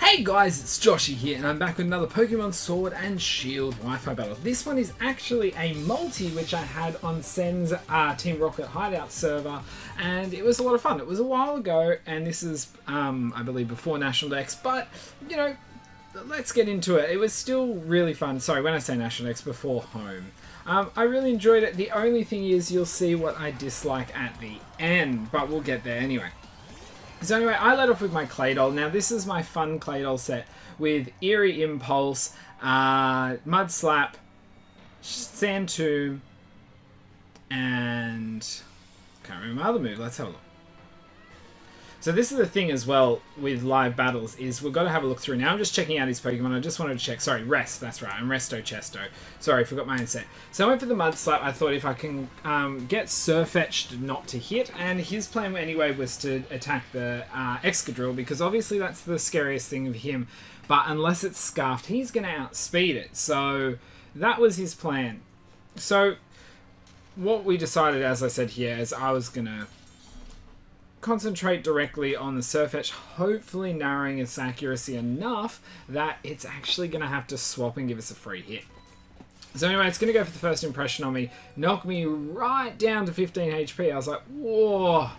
Hey guys, it's Joshy here, and I'm back with another Pokemon Sword and Shield Wi-Fi battle. This one is actually a multi, which I had on Sen's Team Rocket Hideout server, and it was a lot of fun. It was a while ago, and this is, I believe, before National Dex, but, you know, let's get into it. It was still really fun. Sorry, when I say National Dex, before home. I really enjoyed it. The only thing is you'll see what I dislike at the end, but we'll get there anyway. So anyway, I led off with my Claydol. Now this is my fun Claydol set with Eerie Impulse, Mud Slap, Sand Tomb, and can't remember my other move. Let's have a look. So this is the thing as well with live battles is we've got to have a look through. Now I'm just checking out his Pokemon. I just wanted to check. Sorry, Rest. That's right. I'm Resto Chesto. Sorry, forgot my own set. So I went for the Mud Slap. I thought if I can get Sirfetch'd not to hit. And his plan anyway was to attack the Excadrill because obviously that's the scariest thing of him. But unless it's Scarfed, he's going to outspeed it. So that was his plan. So what we decided, as I said here, is I was going to concentrate directly on the Sirfetch'd, hopefully narrowing its accuracy enough that it's actually going to have to swap and give us a free hit. So anyway, it's going to go for the first impression on me, knock me right down to 15 HP. I was like, whoa,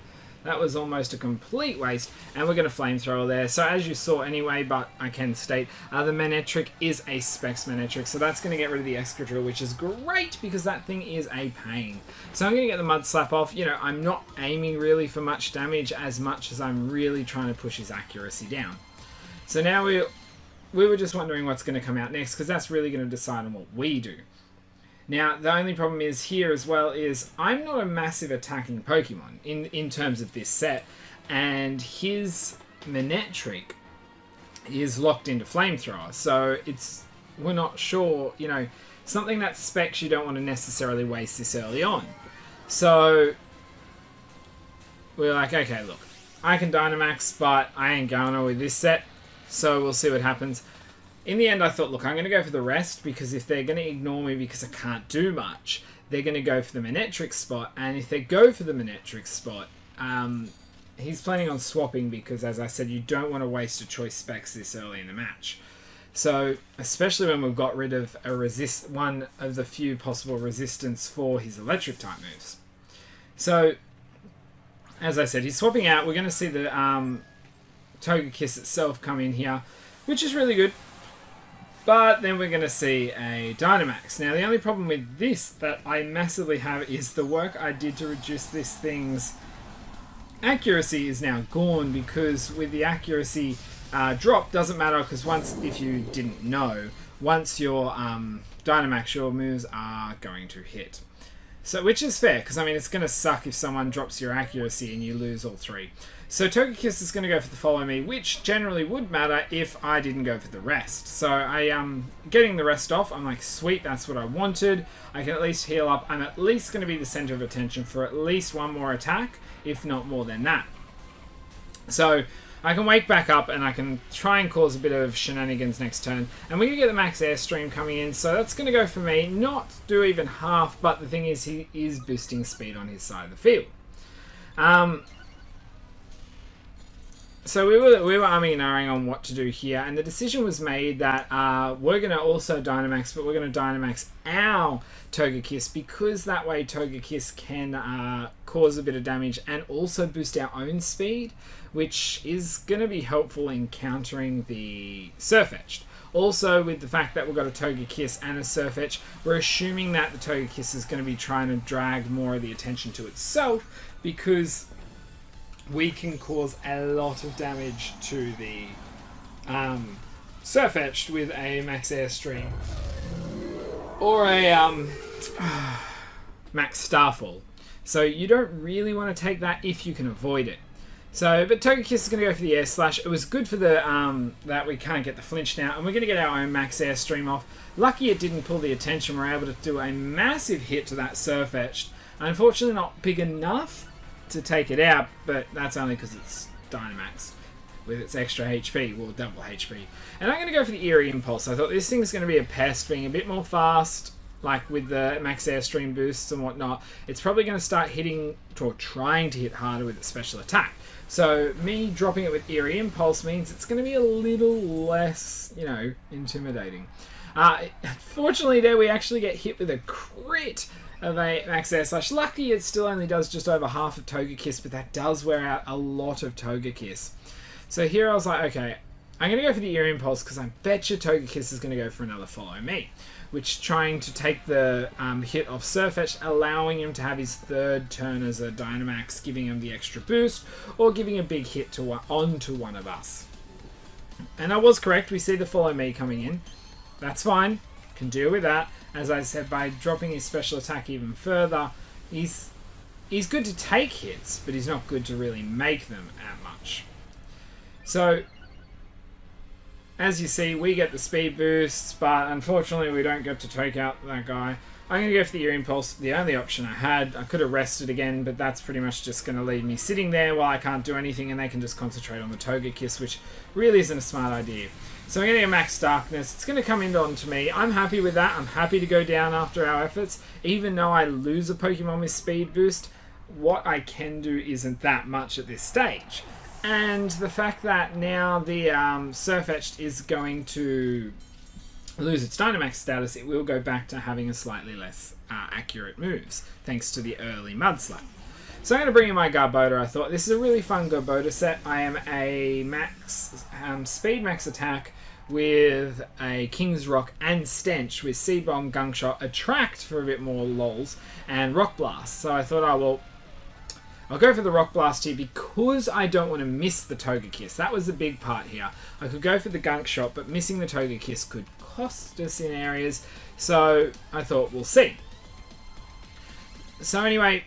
that was almost a complete waste. And we're going to Flamethrower there. So as you saw anyway, but I can state, the Manectric is a Specs Manectric. So that's going to get rid of the Excadrill, which is great because that thing is a pain. So I'm going to get the Mud Slap off. You know, I'm not aiming really for much damage as much as I'm really trying to push his accuracy down. So now we were just wondering what's going to come out next because that's really going to decide on what we do. Now, the only problem is here as well is I'm not a massive attacking Pokemon in terms of this set, and his Manectric is locked into Flamethrower, so we're not sure, you know, something that specs you don't want to necessarily waste this early on. So we're like, okay, look, I can Dynamax, but I ain't going with this set, so we'll see what happens. In the end, I thought, look, I'm going to go for the Rest, because if they're going to ignore me because I can't do much, they're going to go for the Manectric spot. And if they go for the Manectric spot, he's planning on swapping because, as I said, you don't want to waste a choice specs this early in the match. So, especially when we've got rid of one of the few possible resistance for his Electric-type moves. So, as I said, he's swapping out. We're going to see the Togekiss itself come in here, which is really good. But then we're going to see a Dynamax. Now, the only problem with this that I massively have is the work I did to reduce this thing's accuracy is now gone, because with the accuracy drop, doesn't matter, because once, if you didn't know, once your Dynamax, your moves are going to hit. So, which is fair, because I mean, it's going to suck if someone drops your accuracy and you lose all three. So Togekiss is going to go for the Follow Me, which generally would matter if I didn't go for the Rest. So I am getting the Rest off. I'm like, sweet, that's what I wanted. I can at least heal up. I'm at least going to be the center of attention for at least one more attack, if not more than that. So I can wake back up and I can try and cause a bit of shenanigans next turn. And we're going to get the Max Airstream coming in, so that's going to go for me. Not do even half, but the thing is, he is boosting speed on his side of the field. So we were umming and ahhing on what to do here, and the decision was made that we're going to also Dynamax, but we're going to Dynamax our Togekiss, because that way Togekiss can cause a bit of damage and also boost our own speed, which is going to be helpful in countering the Sirfetch'd. Also, with the fact that we've got a Togekiss and a Sirfetch'd, we're assuming that the Togekiss is going to be trying to drag more of the attention to itself, because we can cause a lot of damage to the Sirfetch'd with a Max Airstream or a Max Starfall. So you don't really want to take that if you can avoid it. So, but Togekiss is going to go for the Air Slash. It was good for the that we can't get the flinch now, and we're going to get our own Max Airstream off. Lucky it didn't pull the attention. We're able to do a massive hit to that Sirfetch'd. Unfortunately, not big enough to take it out, but that's only because it's Dynamax with its extra HP, well, double HP. And I'm going to go for the Eerie Impulse. I thought this thing's going to be a pest, being a bit more fast, like with the max airstream boosts and whatnot, it's probably going to start hitting, or trying to hit harder with its special attack. So me dropping it with Eerie Impulse means it's going to be a little less, you know, intimidating. Fortunately there we actually get hit with a crit of a max air/. Lucky it still only does just over half of Togekiss, but that does wear out a lot of Togekiss. So here I was like, okay, I'm going to go for the Eerie Impulse because I bet you Togekiss is going to go for another Follow Me, which trying to take the hit of sirfetch'd, allowing him to have his third turn as a Dynamax, giving him the extra boost, or giving a big hit onto one of us. And I was correct, we see the Follow Me coming in. That's fine, can deal with that. As I said, by dropping his special attack even further, he's good to take hits, but he's not good to really make them at much. So as you see, we get the speed boosts, but unfortunately we don't get to take out that guy. I'm going to go for the Eerie Impulse, the only option I had. I could have rested again, but that's pretty much just going to leave me sitting there while I can't do anything, and they can just concentrate on the Togekiss, which really isn't a smart idea. So I'm going to get Max Darkness. It's going to come in onto me. I'm happy with that. I'm happy to go down after our efforts. Even though I lose a Pokemon with speed boost, what I can do isn't that much at this stage. And the fact that now the Sirfetch'd is going to lose its Dynamax status, it will go back to having a slightly less accurate moves, thanks to the early Mudslap. So I'm going to bring in my Garbodor. I thought this is a really fun Garbodor set. I am a max speed max attack with a King's Rock and Stench with Seed Bomb, Gunk Shot, Attract for a bit more lols, and Rock Blast. So I thought, oh well, I'll go for the Rock Blast here because I don't want to miss the Togekiss. That was the big part here. I could go for the Gunk Shot, but missing the Togekiss could cost us in areas. So I thought, we'll see. So anyway,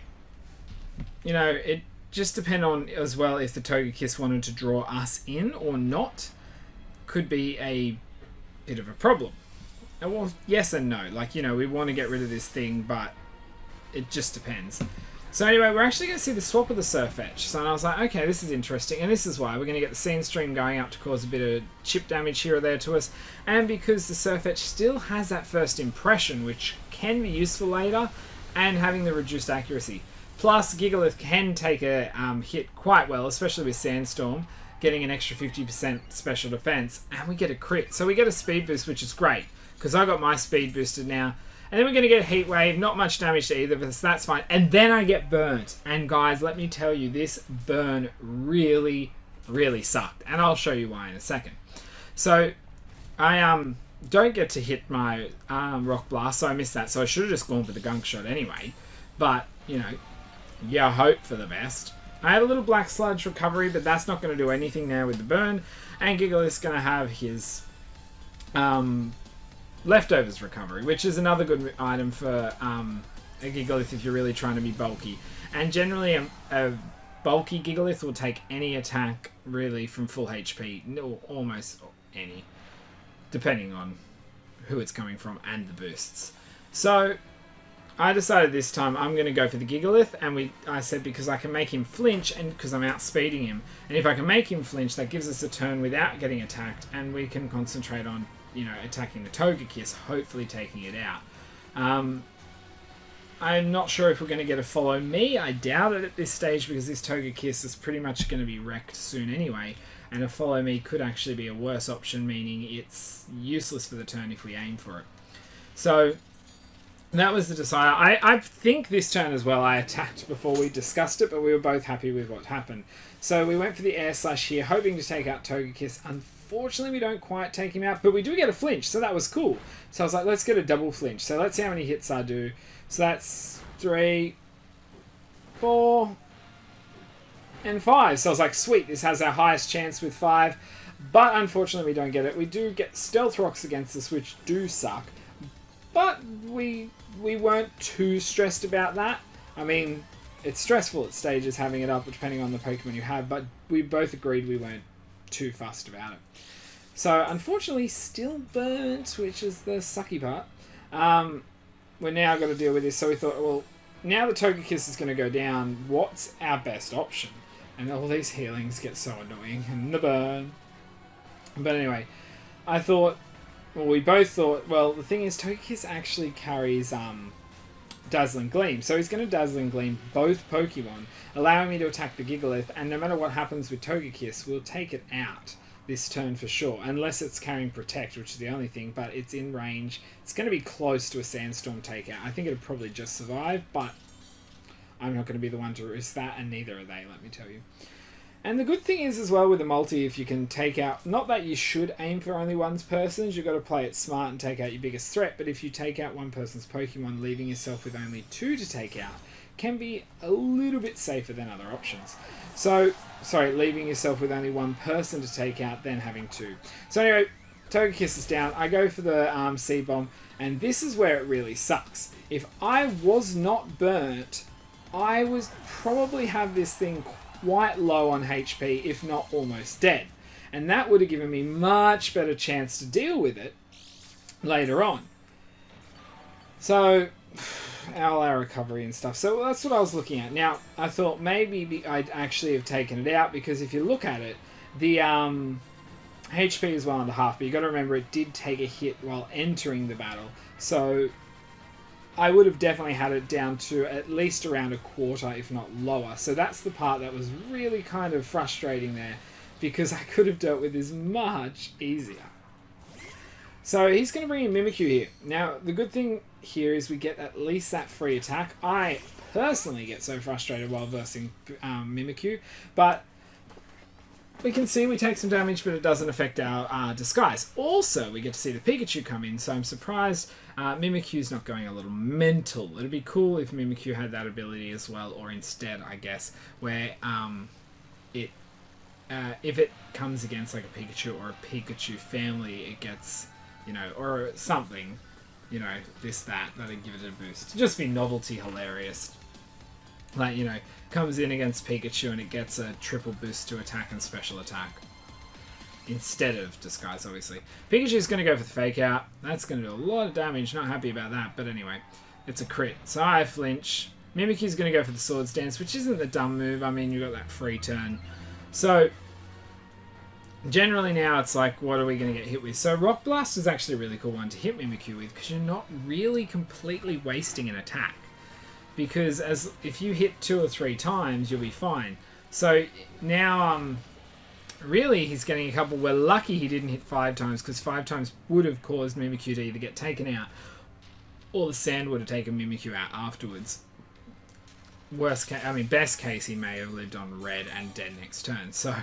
you know, it just depends on as well if the Togekiss wanted to draw us in or not. Could be a bit of a problem. Well, yes and no. Like, you know, we want to get rid of this thing, but it just depends. So anyway, we're actually going to see the swap of the Sirfetch'd. So I was like, okay, this is interesting. And this is why we're going to get the Scene Stream going up to cause a bit of chip damage here or there to us. And because the Sirfetch'd still has that first impression, which can be useful later, and having the reduced accuracy. Plus, Gigalith can take a hit quite well, especially with Sandstorm, getting an extra 50% special defense, and we get a crit. So we get a speed boost, which is great, because I got my speed boosted now. And then we're going to get a Heat Wave, not much damage to either of us, that's fine. And then I get burnt. And guys, let me tell you, this burn really, really sucked. And I'll show you why in a second. So, I don't get to hit my Rock Blast, so I missed that. So I should have just gone for the Gunk Shot anyway. But, you know, yeah, hope for the best. I had a little Black Sludge recovery, but that's not going to do anything now with the burn. And Gigalith's going to have his Leftovers recovery, which is another good item for a Gigalith if you're really trying to be bulky. And generally a bulky Gigalith will take any attack really from full HP, no, almost any, depending on who it's coming from and the boosts. So I decided this time I'm going to go for the Gigalith, and I said because I can make him flinch and because I'm outspeeding him. And if I can make him flinch, that gives us a turn without getting attacked, and we can concentrate on, you know, attacking the Togekiss, hopefully taking it out. I'm not sure if we're going to get a Follow Me. I doubt it at this stage because this Togekiss is pretty much going to be wrecked soon anyway. And a Follow Me could actually be a worse option, meaning it's useless for the turn if we aim for it. So that was the decider. I think this turn as well I attacked before we discussed it, but we were both happy with what happened. So we went for the Air Slash here, hoping to take out Togekiss. Unfortunately, we don't quite take him out, but we do get a flinch, so that was cool. So I was like, let's get a double flinch. So let's see how many hits I do. So that's 3, 4, and 5. So I was like, sweet, this has our highest chance with 5. But unfortunately, we don't get it. We do get Stealth Rocks against us, which do suck. But we weren't too stressed about that. I mean, it's stressful at stages having it up, depending on the Pokemon you have, but we both agreed we weren't too fussed about it. So, unfortunately, still burnt, which is the sucky part. We're now got to deal with this, so we thought, well, now the Togekiss is going to go down, what's our best option? And all these healings get so annoying, and the burn. But anyway, I thought, well, we both thought, well, the thing is, Togekiss actually carries Dazzling Gleam. So he's going to Dazzling Gleam both Pokemon, allowing me to attack the Gigalith, and no matter what happens with Togekiss, we'll take it out this turn for sure, unless it's carrying Protect, which is the only thing, but it's in range. It's going to be close to a Sandstorm takeout. I think it'll probably just survive, but I'm not going to be the one to risk that, and neither are they, let me tell you. And the good thing is as well with the multi, if you can take out, not that you should aim for only one person's, you've got to play it smart and take out your biggest threat, but if you take out one person's Pokemon, leaving yourself with only 2 to take out can be a little bit safer than other options. So, sorry, leaving yourself with only one person to take out, then having 2. So anyway, Togekiss is down. I go for the Seed Bomb, and this is where it really sucks. If I was not burnt, I would probably have this thing quite low on HP, if not almost dead. And that would have given me much better chance to deal with it later on. So, our recovery and stuff. So that's what I was looking at. Now, I thought maybe I'd actually have taken it out, because if you look at it, the HP is 1.5, but you got to remember it did take a hit while entering the battle. So I would have definitely had it down to at least around a quarter, if not lower. So that's the part that was really kind of frustrating there, because I could have dealt with this much easier. So he's going to bring in Mimikyu here. Now, the good thing here is we get at least that free attack. I personally get so frustrated while versing Mimikyu, but we can see we take some damage, but it doesn't affect our disguise. Also, we get to see the Pikachu come in, so I'm surprised Mimikyu's not going a little mental. It'd be cool if Mimikyu had that ability as well, or instead, I guess, where if it comes against like a Pikachu or a Pikachu family, it gets, you know, or something, you know, that'd give it a boost. It'd just be novelty hilarious. Like, you know, comes in against Pikachu and it gets a triple boost to attack and special attack. Instead of disguise, obviously. Pikachu's going to go for the fake out. That's going to do a lot of damage. Not happy about that, but anyway. It's a crit. So I flinch. Mimikyu's going to go for the Swords Dance, which isn't the dumb move. I mean, you got that free turn. So generally now it's like, what are we going to get hit with? So Rock Blast is actually a really cool one to hit Mimikyu with, because you're not really completely wasting an attack. Because if you hit 2 or 3 times, you'll be fine. So now, really, he's getting a couple. We're lucky he didn't hit 5 times, because 5 times would have caused Mimikyu to either get taken out, or the sand would have taken Mimikyu out afterwards. Worst case, I mean, best case, he may have lived on red and dead next turn. So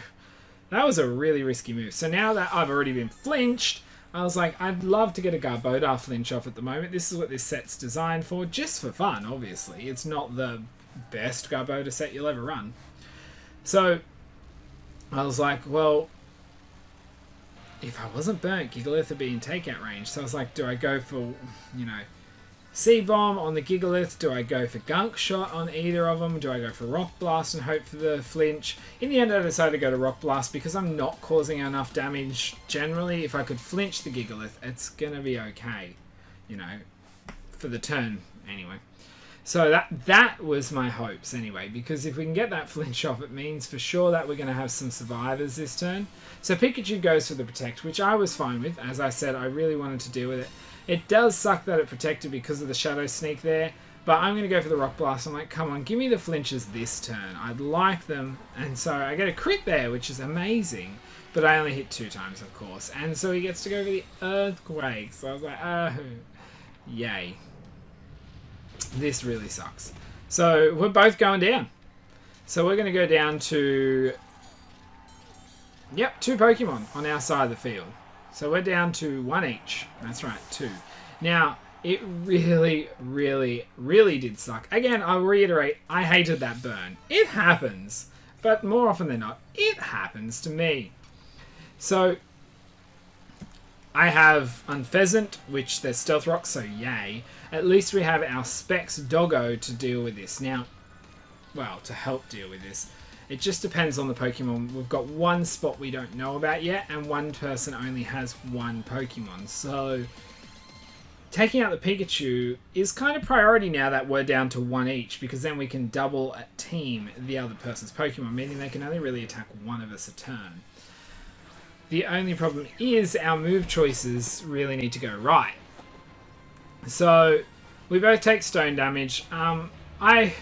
that was a really risky move. So now that I've already been flinched, I was like, I'd love to get a Garbodor flinch off at the moment. This is what this set's designed for, just for fun, obviously. It's not the best Garbodor set you'll ever run. So I was like, well, if I wasn't burnt, Gigalith would be in takeout range. So I was like, do I go for, you know, C-Bomb on the Gigalith? Do I go for Gunk Shot on either of them? Do I go for Rock Blast and hope for the flinch? In the end, I decided to go to Rock Blast because I'm not causing enough damage generally. If I could flinch the Gigalith, it's going to be okay, you know, for the turn anyway. So that was my hopes anyway, because if we can get that flinch off, it means for sure that we're going to have some survivors this turn. So Pikachu goes for the Protect, which I was fine with. As I said, I really wanted to deal with it. It does suck that it protected because of the Shadow Sneak there, but I'm going to go for the Rock Blast. I'm like, come on, give me the flinches this turn. I'd like them. And so I get a crit there, which is amazing, but I only hit 2 times, of course. And so he gets to go for the Earthquake. So I was like, oh, yay. This really sucks. So we're both going down. So we're going to go down to, yep, 2 Pokemon on our side of the field. So we're down to 1 each. That's right, 2. Now, it really, really, really did suck. Again, I'll reiterate, I hated that burn. It happens. But more often than not, it happens to me. So I have Unpheasant, which there's Stealth Rock, so yay. At least we have our Specs Doggo to deal with this. Now, well, to help deal with this. It just depends on the Pokemon. We've got 1 spot we don't know about yet, and 1 person only has 1 Pokemon. So taking out the Pikachu is kind of priority now that we're down to 1 each, because then we can double team the other person's Pokemon, meaning they can only really attack 1 of us a turn. The only problem is our move choices really need to go right. So we both take stone damage. I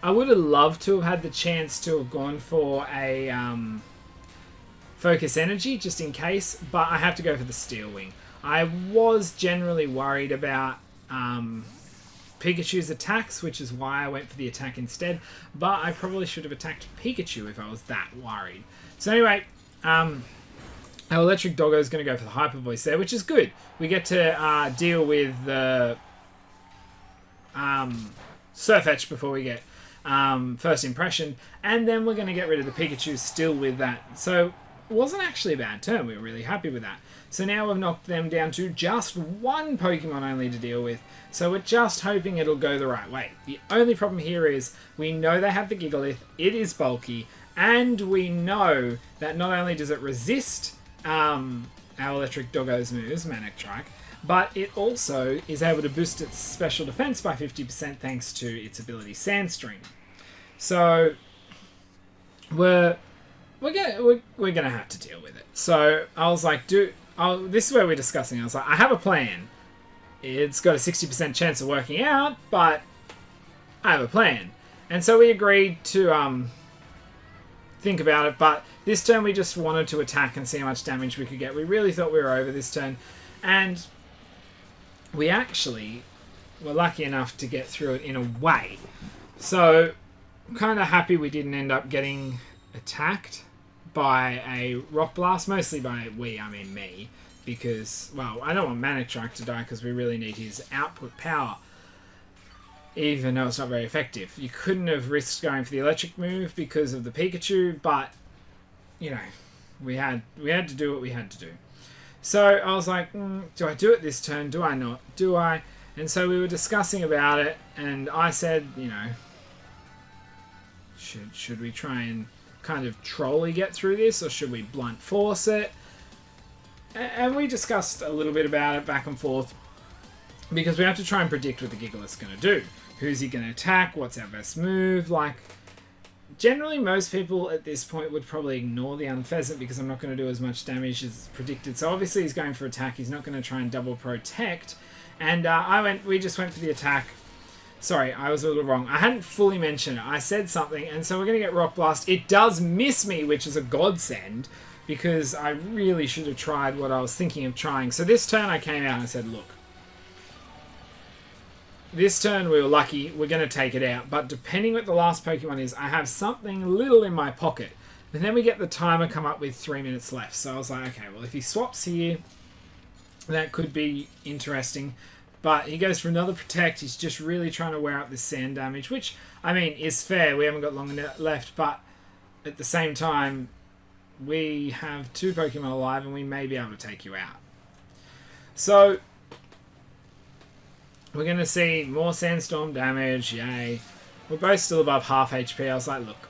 would have loved to have had the chance to have gone for a focus energy just in case, but I have to go for the steel wing. I was generally worried about Pikachu's attacks, which is why I went for the attack instead, but I probably should have attacked Pikachu if I was that worried. So anyway, our electric doggo is going to go for the hyper voice there, which is good. We get to deal with the sirfetch'd before we get first impression, and then we're going to get rid of the Pikachu still with that. So it wasn't actually a bad turn. We were really happy with that. So now we've knocked them down to just one Pokemon only to deal with. So we're just hoping it'll go the right way. The only problem here is we know they have the Gigalith, it is bulky, and we know that not only does it resist our electric doggo's moves, Manectric, but it also is able to boost its special defense by 50% thanks to its ability Sandstream. So we're gonna have to deal with it. So I was like, this is where we're discussing. I was like, I have a plan. It's got a 60% chance of working out, but I have a plan. And so we agreed to think about it, but this turn we just wanted to attack and see how much damage we could get. We really thought we were over this turn, and we actually were lucky enough to get through it in a way. So I'm kind of happy we didn't end up getting attacked by a Rock Blast, mostly by I mean me, because, well, I don't want Manectric to die because we really need his output power, even though it's not very effective. You couldn't have risked going for the electric move because of the Pikachu, but, you know, we had to do what we had to do. So I was like, do I do it this turn? Do I not? Do I? And so we were discussing about it, and I said, you know, should we try and kind of trolley get through this, or should we blunt force it? And we discussed a little bit about it back and forth, because we have to try and predict what the Gigalith's going to do. Who's he going to attack? What's our best move? Like, generally most people at this point would probably ignore the Unpheasant because I'm not going to do as much damage as predicted. So obviously he's going for attack. He's not going to try and double protect. And we just went for the attack. Sorry, I was a little wrong. I hadn't fully mentioned it. I said something, and so we're going to get Rock Blast. It does miss me, which is a godsend, because I really should have tried what I was thinking of trying. So this turn I came out and I said, look, this turn we were lucky, we're going to take it out, but depending what the last Pokemon is, I have something little in my pocket. And then we get the timer come up with 3 minutes left. So I was like, okay, well, if he swaps here, that could be interesting. But he goes for another Protect. He's just really trying to wear out this sand damage, which, I mean, is fair. We haven't got long enough left, but at the same time, we have 2 Pokemon alive, and we may be able to take you out. So we're going to see more Sandstorm damage. Yay. We're both still above half HP. I was like, look,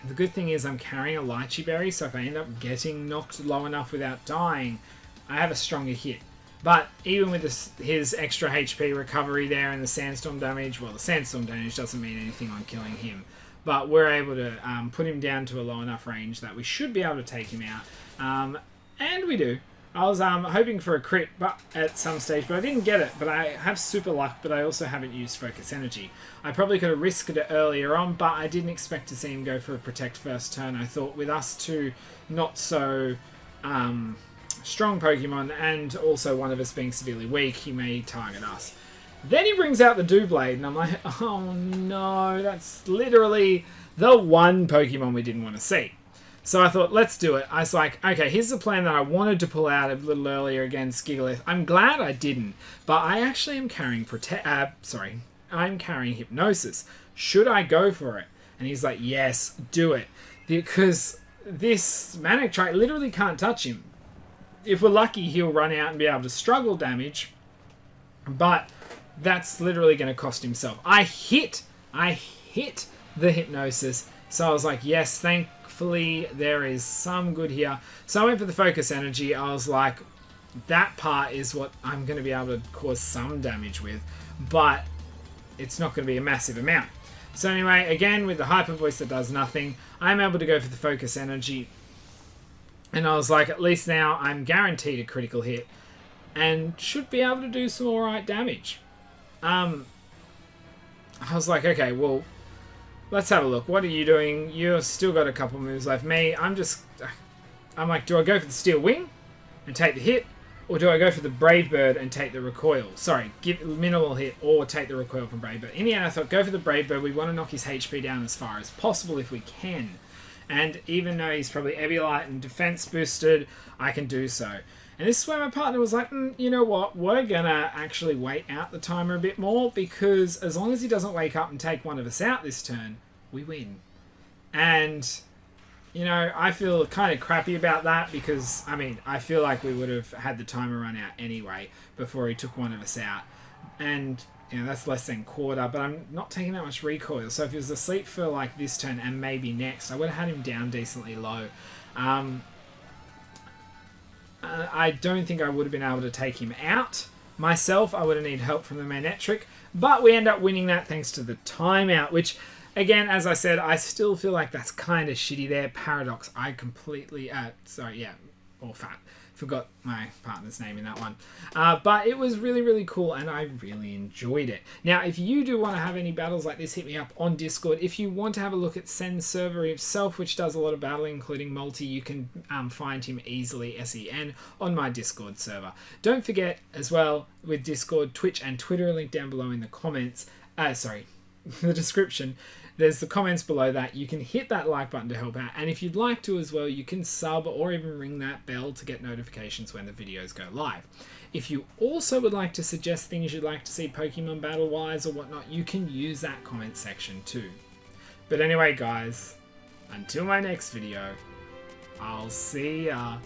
the good thing is I'm carrying a Lychee Berry, so if I end up getting knocked low enough without dying, I have a stronger hit. But even with his extra HP recovery there and the Sandstorm damage, well, the Sandstorm damage doesn't mean anything on killing him. But we're able to put him down to a low enough range that we should be able to take him out. And we do. I was hoping for a crit at some stage, but I didn't get it. But I have super luck, but I also haven't used Focus Energy. I probably could have risked it earlier on, but I didn't expect to see him go for a Protect first turn. I thought with us two not so strong Pokemon, and also one of us being severely weak, he may target us. Then he brings out the Doublade, and I'm like, oh no, that's literally the one Pokemon we didn't want to see. So I thought, let's do it. I was like, okay, here's the plan that I wanted to pull out a little earlier against Gigalith. I'm glad I didn't, but I actually am carrying I'm carrying Hypnosis. Should I go for it? And he's like, yes, do it. Because this Manectric literally can't touch him. If we're lucky, he'll run out and be able to struggle damage, but that's literally going to cost himself. I hit the Hypnosis, so I was like, yes, thankfully there is some good here. So I went for the Focus Energy. I was like, that part is what I'm going to be able to cause some damage with, but it's not going to be a massive amount. So anyway, again, with the Hyper Voice that does nothing, I'm able to go for the Focus Energy. And I was like, at least now I'm guaranteed a critical hit and should be able to do some alright damage. I was like, okay, well, let's have a look. What are you doing? You've still got a couple moves left. Me, I'm like, do I go for the Steel Wing and take the hit? Or do I go for the Brave Bird and take the recoil? Sorry, give minimal hit or take the recoil from Brave Bird. In the end, I thought, go for the Brave Bird. We want to knock his HP down as far as possible if we can. And even though he's probably Eviolite and defense boosted, I can do so. And this is where my partner was like, you know what, we're going to actually wait out the timer a bit more, because as long as he doesn't wake up and take one of us out this turn, we win. And, you know, I feel kind of crappy about that because, I mean, I feel like we would have had the timer run out anyway before he took one of us out. And, you know, that's less than quarter, but I'm not taking that much recoil. So if he was asleep for, like, this turn and maybe next, I would have had him down decently low. I don't think I would have been able to take him out myself. I would have needed help from the Manectric, but we end up winning that thanks to the timeout, which, again, as I said, I still feel like that's kind of shitty there. Paradox, I completely, Fat. Forgot my partner's name in that one. But it was really, really cool, and I really enjoyed it. Now, if you do want to have any battles like this, hit me up on Discord. If you want to have a look at Sen's server itself, which does a lot of battling, including multi, you can find him easily, SEN, on my Discord server. Don't forget, as well, with Discord, Twitch and Twitter, link down below in the comments. The description. There's the comments below that. You can hit that like button to help out. And if you'd like to as well, you can sub or even ring that bell to get notifications when the videos go live. If you also would like to suggest things you'd like to see Pokemon battle-wise or whatnot, you can use that comment section too. But anyway, guys, until my next video, I'll see ya.